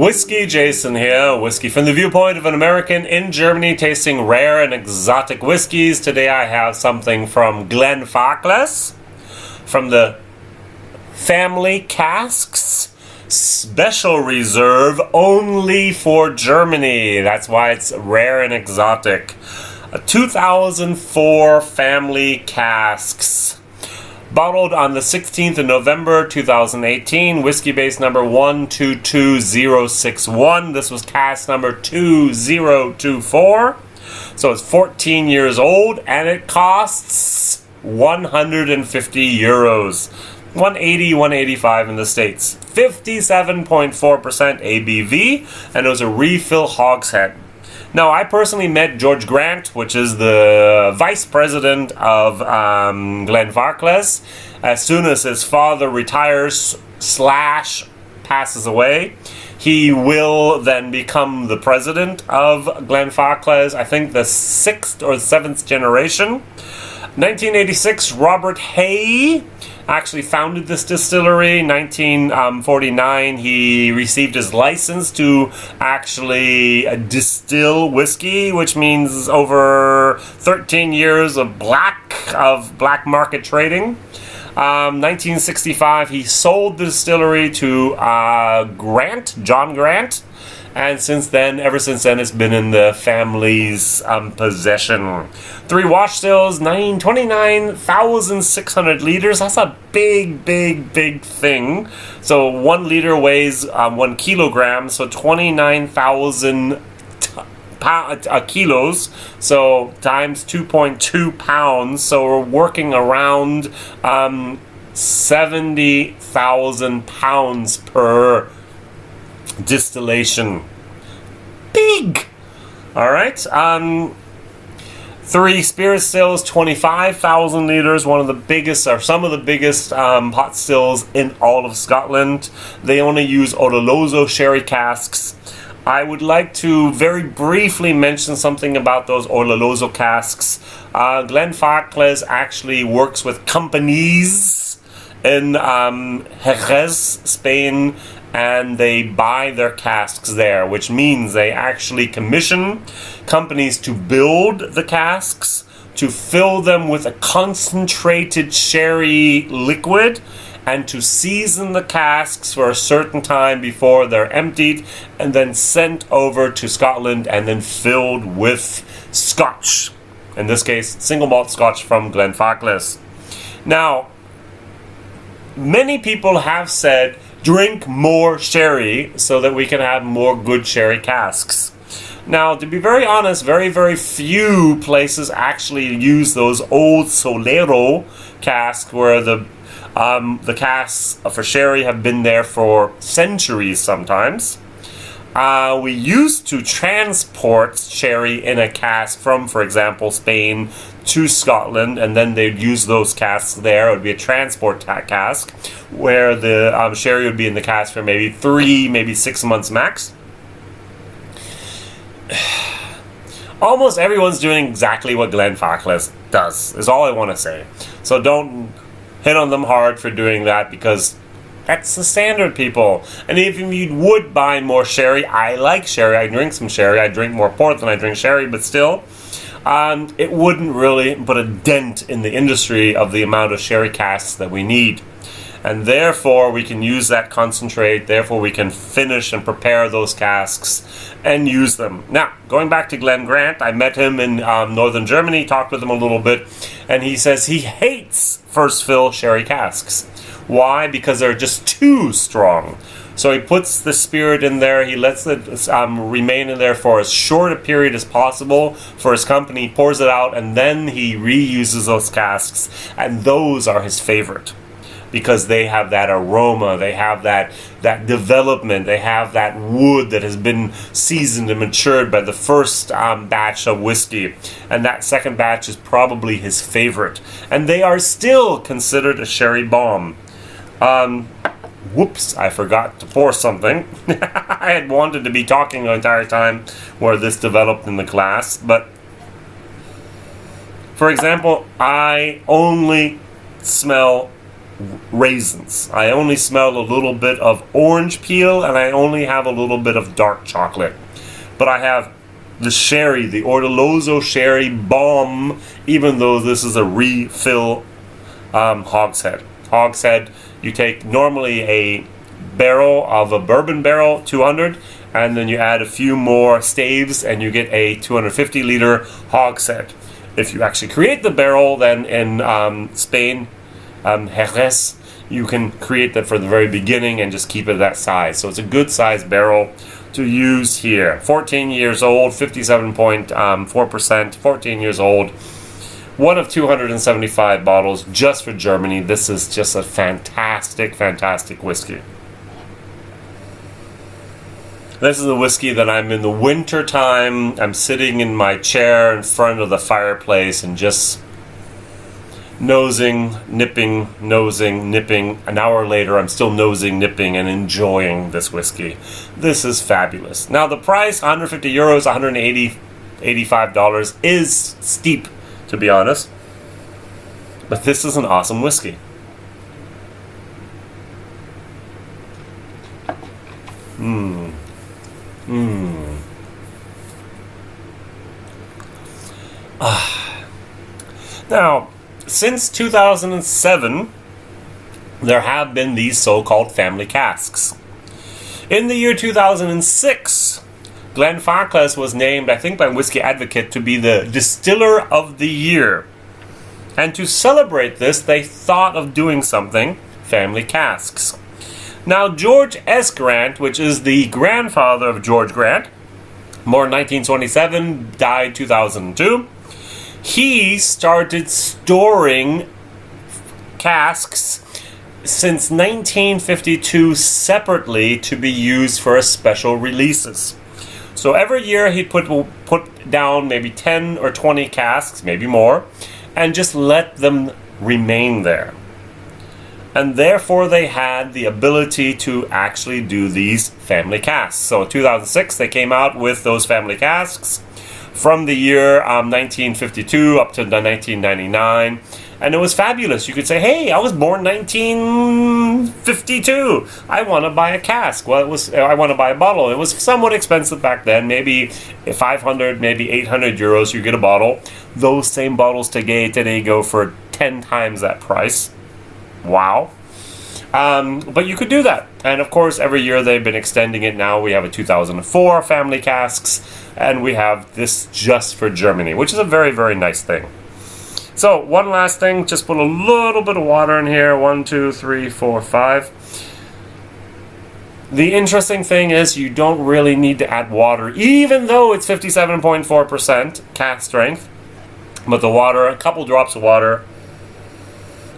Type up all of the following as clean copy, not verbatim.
WhiskyJason here, whiskey from the viewpoint of an American in Germany tasting rare and exotic whiskeys. Today I have something from Glenfarclas, from the Family Casks, special reserve only for Germany. That's why it's rare and exotic. A 2004 Family Casks. Bottled on the 16th of November 2018, whiskey base number 122061. This was cask number 2024. So it's 14 years old and it costs 150 euros. 180, 185 in the States. 57.4% ABV, and it was a refill hogshead. Now, I personally met George Grant, which is the vice president of Glenfarclas. As soon as his father retires / passes away, he will then become the president of Glenfarclas, I think the 6th or 7th generation. 1986, Robert Hay actually founded this distillery. 1949, he received his license to actually distill whiskey, which means over 13 years of black market trading. 1965, he sold the distillery to John Grant. And ever since then, it's been in the family's possession. 3 wash stills, 29,600 liters. That's a big thing. So 1 liter weighs 1 kilogram, so 29,000 kilos. So times 2.2 pounds. So we're working around 70,000 pounds per distillation. Big! Alright. 3 spirit stills, 25,000 liters, one of the biggest, or some of the biggest pot stills in all of Scotland. They only use Oloroso sherry casks. I would like to very briefly mention something about those Oloroso casks. Glenfarclas actually works with companies in Jerez, Spain, and they buy their casks there, which means they actually commission companies to build the casks, to fill them with a concentrated sherry liquid, and to season the casks for a certain time before they're emptied and then sent over to Scotland and then filled with Scotch. In this case, single malt Scotch from Glenfarclas. Now, many people have said, drink more sherry so that we can have more good sherry casks. Now, to be very honest, very few places actually use those old Solero casks where the casks for sherry have been there for centuries sometimes. We used to transport sherry in a cask from, for example, Spain to Scotland, and then they'd use those casks there. It would be a transport cask where the sherry would be in the cask for maybe 3, maybe 6 months max. Almost everyone's doing exactly what Glenfarclas does, is all I want to say. So don't hit on them hard for doing that, because that's the standard, people. And if you would buy more sherry, I like sherry, I drink some sherry, I drink more port than I drink sherry, but still, it wouldn't really put a dent in the industry of the amount of sherry casks that we need. And therefore, we can use that concentrate, therefore we can finish and prepare those casks and use them. Now, going back to Glen Grant, I met him in northern Germany, talked with him a little bit, and he says he hates first fill sherry casks. Why? Because they're just too strong. So he puts the spirit in there, he lets it remain in there for as short a period as possible for his company, pours it out, and then he reuses those casks, and those are his favorite. Because they have that aroma, they have that development, they have that wood that has been seasoned and matured by the first batch of whiskey. And that second batch is probably his favorite. And they are still considered a sherry bomb. Whoops, I forgot to pour something. I had wanted to be talking the entire time where this developed in the glass. But, for example, I only smell raisins. I only smell a little bit of orange peel, and I only have a little bit of dark chocolate. But I have the sherry, the Ortolozzo sherry bomb, even though this is a refill hogshead. Hogshead, you take normally a barrel of a bourbon barrel, 200, and then you add a few more staves and you get a 250 liter hogshead. If you actually create the barrel, then in Spain, Jerez, you can create that for the very beginning and just keep it that size. So it's a good size barrel to use here. 14 years old, 57.4%, 14 years old. One of 275 bottles just for Germany. This is just a fantastic, fantastic whiskey. This is a whiskey that I'm in the winter time. I'm sitting in my chair in front of the fireplace and just nosing, nipping, nosing, nipping. An hour later, I'm still nosing, nipping, and enjoying this whiskey. This is fabulous. Now, the price, 150 euros, 180, $85, is steep, to be honest. But this is an awesome whiskey. Now, since 2007, there have been these so-called family casks. In the year 2006, Glenfarclas was named, I think by Whiskey Advocate, to be the Distiller of the Year. And to celebrate this, they thought of doing something, family casks. Now, George S. Grant, which is the grandfather of George Grant, born 1927, died 2002, he started storing casks since 1952 separately to be used for special releases. So every year he'd put down maybe 10 or 20 casks, maybe more, and just let them remain there. And therefore they had the ability to actually do these family casks. So in 2006 they came out with those family casks from the year 1952 up to 1999. And it was fabulous. You could say, hey, I was born 1952. I want to buy a cask. Well, I want to buy a bottle. It was somewhat expensive back then. Maybe 500, maybe 800 euros, you get a bottle. Those same bottles today go for 10 times that price. Wow. But you could do that. And of course, every year they've been extending it. Now we have a 2004 family casks, and we have this just for Germany, which is a very, very nice thing. So, one last thing, just put a little bit of water in here. 1, 2, 3, 4, 5. The interesting thing is you don't really need to add water, even though it's 57.4% cask strength. But the water, a couple drops of water,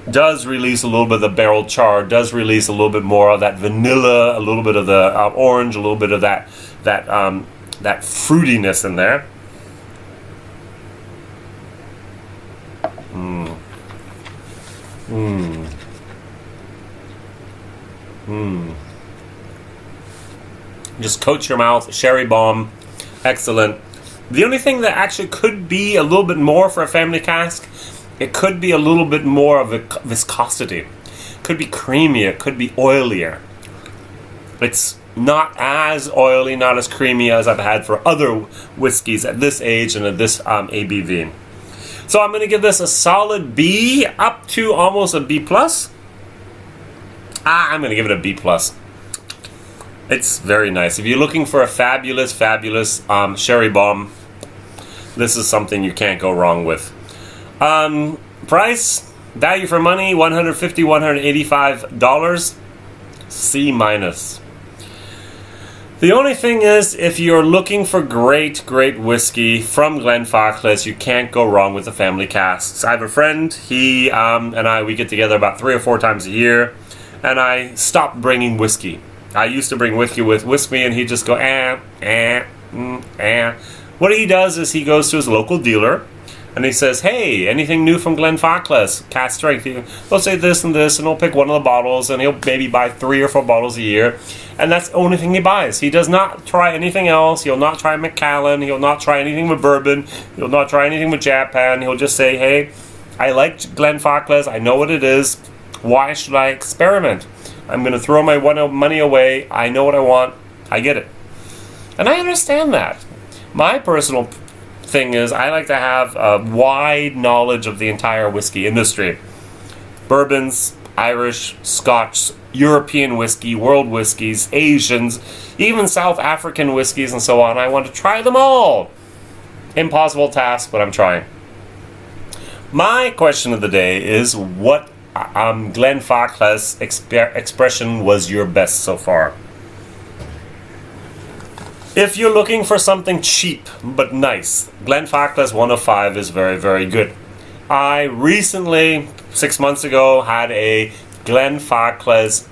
does release a little bit of the barrel char, does release a little bit more of that vanilla, a little bit of the orange, a little bit of that fruitiness in there. Just coat your mouth, sherry bomb, excellent. The only thing that actually could be a little bit more for a family cask, it could be a little bit more of a viscosity. It could be creamier, it could be oilier. It's not as oily, not as creamy as I've had for other whiskeys at this age and at this ABV. So I'm going to give this a solid B, up to almost a B+. I'm going to give it a B+. It's very nice. If you're looking for a fabulous, fabulous sherry bomb, this is something you can't go wrong with. Price, value for money, $150, $185. C-. The only thing is, if you're looking for great, great whiskey from Glenfarclas, you can't go wrong with the family casks. I have a friend, he and we get together about 3 or 4 times a year, and I stopped bringing whiskey. I used to bring whiskey with me, and he'd just go, What he does is he goes to his local dealer, and he says, hey, anything new from Glenfarclas? Cask strength. He'll say this and this, and he'll pick one of the bottles, and he'll maybe buy 3 or 4 bottles a year. And that's the only thing he buys. He does not try anything else. He'll not try Macallan. He'll not try anything with bourbon. He'll not try anything with Japan. He'll just say, hey, I like Glenfarclas. I know what it is. Why should I experiment? I'm going to throw my money away. I know what I want. I get it. And I understand that. My personal thing is I like to have a wide knowledge of the entire whiskey industry. Bourbons, Irish, Scotch, European whiskey, world whiskeys, Asians, even South African whiskeys and so on. I want to try them all. Impossible task, but I'm trying. My question of the day is, what Glenfarclas expression was your best so far? If you're looking for something cheap but nice, Glenfarclas 105 is very, very good. I recently, 6 months ago, had a Glenfarclas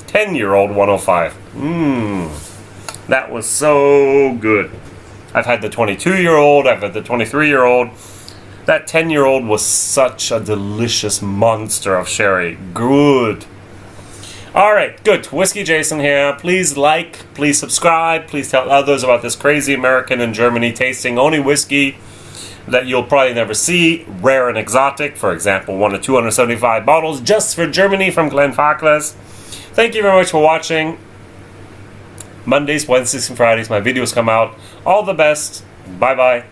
10-year-old 105. That was so good. I've had the 22-year-old, I've had the 23-year-old. That 10-year-old was such a delicious monster of sherry. Good. Alright, good. WhiskyJason here. Please like, please subscribe, please tell others about this crazy American in Germany tasting only whiskey that you'll probably never see, rare and exotic. For example, one of 275 bottles just for Germany from Glenfarclas. Thank you very much for watching. Mondays, Wednesdays, and Fridays, my videos come out. All the best. Bye-bye.